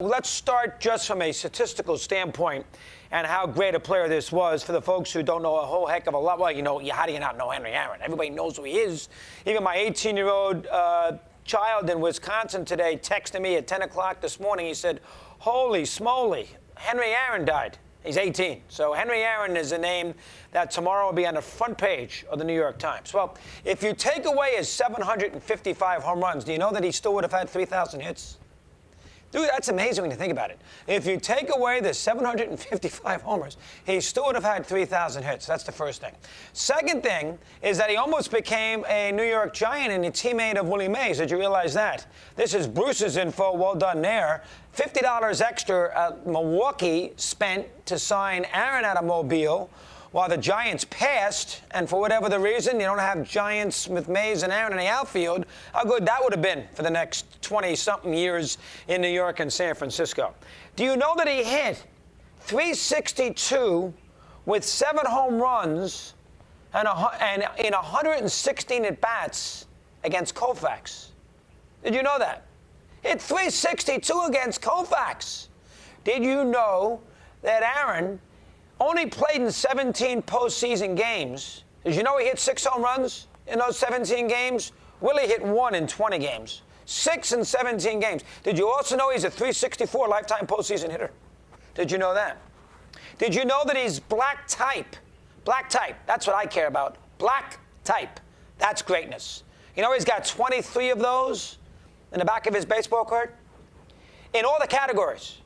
Let's start just from a statistical standpoint and how great a player this was for the folks who don't know a whole heck of a lot. Well, how do you not know Henry Aaron? Everybody knows who he is. Even my 18-year-old child in Wisconsin today texted me at 10 o'clock this morning. He said, holy smoly, Henry Aaron died. He's 18. So Henry Aaron is a name that tomorrow will be on the front page of the New York Times. Well, if you take away his 755 home runs, do you know that he still would have had 3,000 hits? Dude, that's amazing when you think about it. If you take away the 755 homers, he still would have had 3,000 hits. That's the first thing. Second thing is that he almost became a New York Giant and a teammate of Willie Mays. Did you realize that? This is Bruce's info. Well done there. $50 extra Milwaukee spent to sign Aaron out of Mobile, while the Giants passed, and for whatever the reason, you don't have Giants with Mays and Aaron in the outfield. How good that would have been for the next 20-something years in New York and San Francisco. Do you know that he hit 362 with 7 home runs and in 116 at-bats against Koufax? Did you know that? Hit 362 against Koufax. Did you know that Aaron only played in 17 postseason games? Did you know he hit 6 home runs in those 17 games? Willie hit 1 in 20 games. 6 in 17 games. Did you also know he's a 364 lifetime postseason hitter? Did you know that? Did you know that he's black type? Black type. That's what I care about. Black type. That's greatness. You know he's got 23 of those in the back of his baseball card? In all the categories.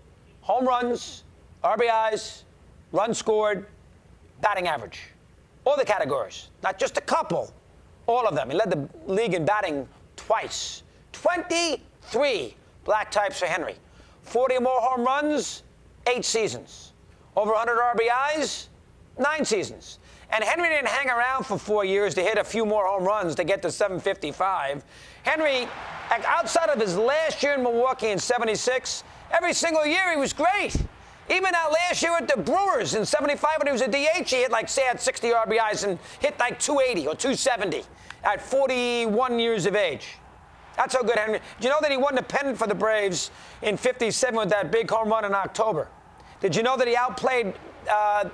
Home runs, RBIs, runs scored, batting average. All the categories. Not just a couple. All of them. He led the league in batting twice. 23 black types for Henry. 40 or more home runs, 8 seasons. Over 100 RBIs, 9 seasons. And Henry didn't hang around for 4 years to hit a few more home runs to get to 755. Henry, outside of his last year in Milwaukee in 76, every single year he was great. Even that last year at the Brewers in 75 when he was a DH, he hit like, say, had 60 RBIs and hit like 280 or 270 at 41 years of age. That's how good Henry. Did you know that he won the pennant for the Braves in 57 with that big home run in October? Did you know that he outplayed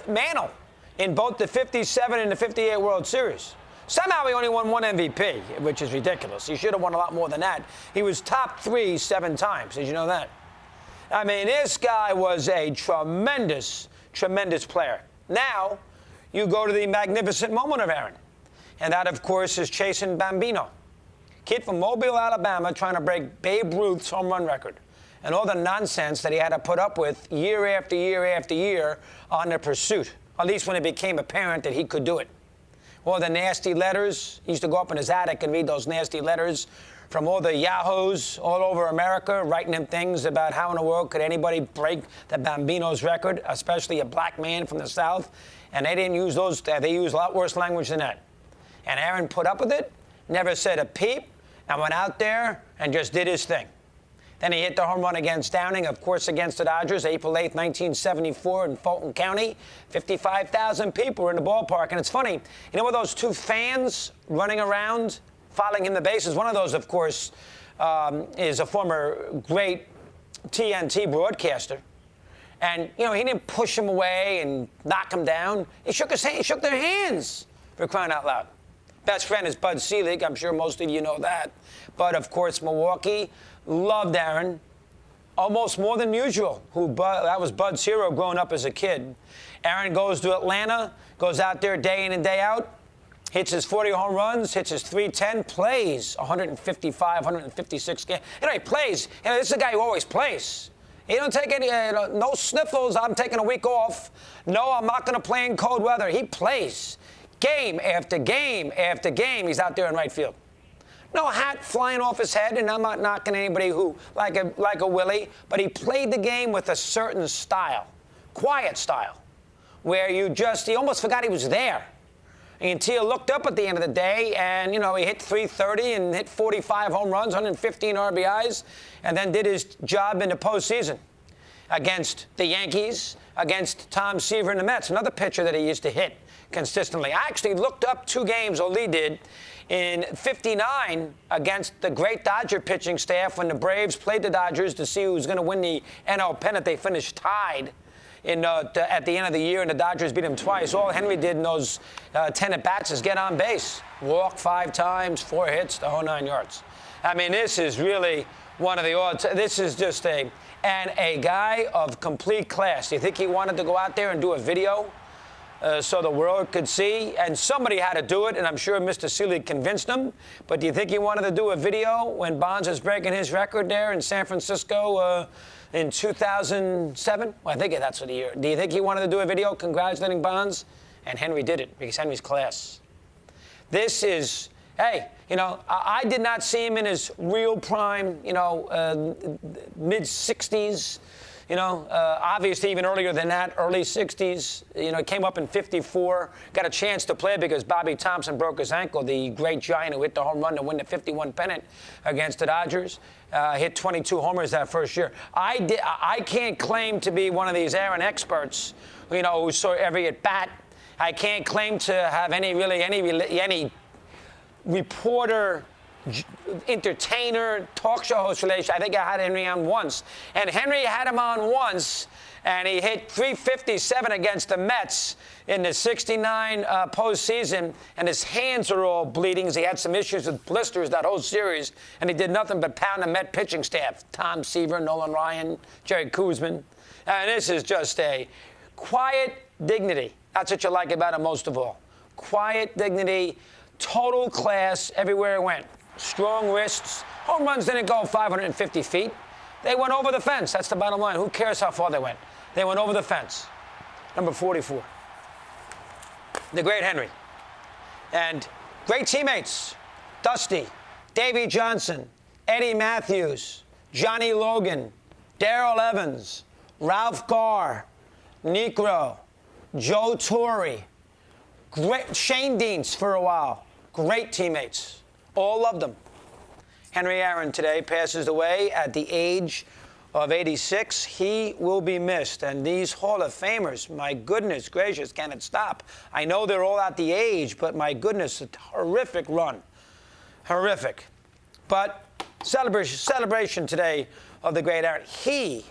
Mantle in both the 57 and the 58 World Series? Somehow he only won 1 MVP, which is ridiculous. He should have won a lot more than that. He was top 3 7 times. Did you know that? I mean, this guy was a tremendous, tremendous player. Now, you go to the magnificent moment of Aaron. And that, of course, is chasing Bambino. Kid from Mobile, Alabama, trying to break Babe Ruth's home run record. And all the nonsense that he had to put up with year after year after year on the pursuit. At least when it became apparent that he could do it. All the nasty letters. He used to go up in his attic and read those nasty letters from all the yahoos all over America, writing him things about how in the world could anybody break the Bambino's record, especially a black man from the South. And they didn't use those. They used a lot worse language than that. And Aaron put up with it, never said a peep, and went out there and just did his thing. Then he hit the home run against Downing, of course, against the Dodgers, April 8th, 1974 in Fulton County. 55,000 people were in the ballpark. And it's funny, you know what those 2 fans running around following him the bases? One of those, of course, is a former great TNT broadcaster. And, he didn't push him away and knock him down. He shook his hand. He shook their hands, for crying out loud. Best friend is Bud Selig. I'm sure most of you know that. But, of course, Milwaukee loved Aaron almost more than usual. That was Bud's hero growing up as a kid. Aaron goes to Atlanta, goes out there day in and day out, hits his 40 home runs, hits his 310, plays 155, 156 games. He plays. This is a guy who always plays. He don't take any, no sniffles, I'm taking a week off. No, I'm not going to play in cold weather. He plays. Game after game after game, he's out there in right field. No hat flying off his head, and I'm not knocking anybody who, like a Willie, but he played the game with a certain style, quiet style, where he almost forgot he was there. Until you looked up at the end of the day and, he hit 330 and hit 45 home runs, 115 RBIs, and then did his job in the postseason against the Yankees, against Tom Seaver and the Mets, another pitcher that he used to hit consistently. I actually looked up 2 games, Oli did, in '59 against the great Dodger pitching staff when the Braves played the Dodgers to see who was going to win the NL pennant. They finished tied at the end of the year, and the Dodgers beat him twice. All Henry did in those 10 at-bats is get on base. Walk 5 times, 4 hits, the whole 9 yards. I mean, this is really one of the odds. This is just a guy of complete class. Do you think he wanted to go out there and do a video so the world could see? And somebody had to do it, and I'm sure Mr. Seeley convinced him. But do you think he wanted to do a video when Bonds was breaking his record there in San Francisco in 2007? Well, I think that's what the year. Do you think he wanted to do a video congratulating Bonds? And Henry did it because Henry's class. This is, hey, I did not see him in his real prime, mid-60s. Obviously even earlier than that, early 60s. He came up in '54, got a chance to play because Bobby Thompson broke his ankle, the great giant who hit the home run to win the '51 pennant against the Dodgers. Hit 22 homers that first year. I can't claim to be one of these Aaron experts, who saw every at bat. I can't claim to have any reporter, entertainer, talk show host relation. I think I had Henry on once. And Henry had him on once, and he hit .357 against the Mets in the '69 postseason, and his hands are all bleeding because he had some issues with blisters that whole series, and he did nothing but pound the Met pitching staff. Tom Seaver, Nolan Ryan, Jerry Koosman. And this is just a quiet dignity. That's what you like about him most of all. Quiet dignity, total class everywhere it went. Strong wrists. Home runs didn't go 550 feet. They went over the fence. That's the bottom line. Who cares how far they went? They went over the fence. Number 44. The great Henry. And great teammates. Dusty, Davey Johnson, Eddie Matthews, Johnny Logan, Darrell Evans, Ralph Garr, Negro, Joe Torre, great Shane Deans for a while. Great teammates. All loved them. Henry Aaron today passes away at the age of 86. He will be missed. And these Hall of Famers, my goodness gracious, can it stop? I know they're all at the age, but my goodness, a horrific run. Horrific. But celebration today of the great Aaron. He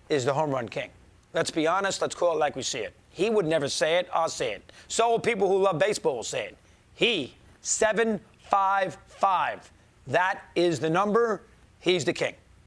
is the home run king. Let's be honest. Let's call it like we see it. He would never say it. I'll say it. So will people who love baseball will say it. He, 755. That is the number. He's the king.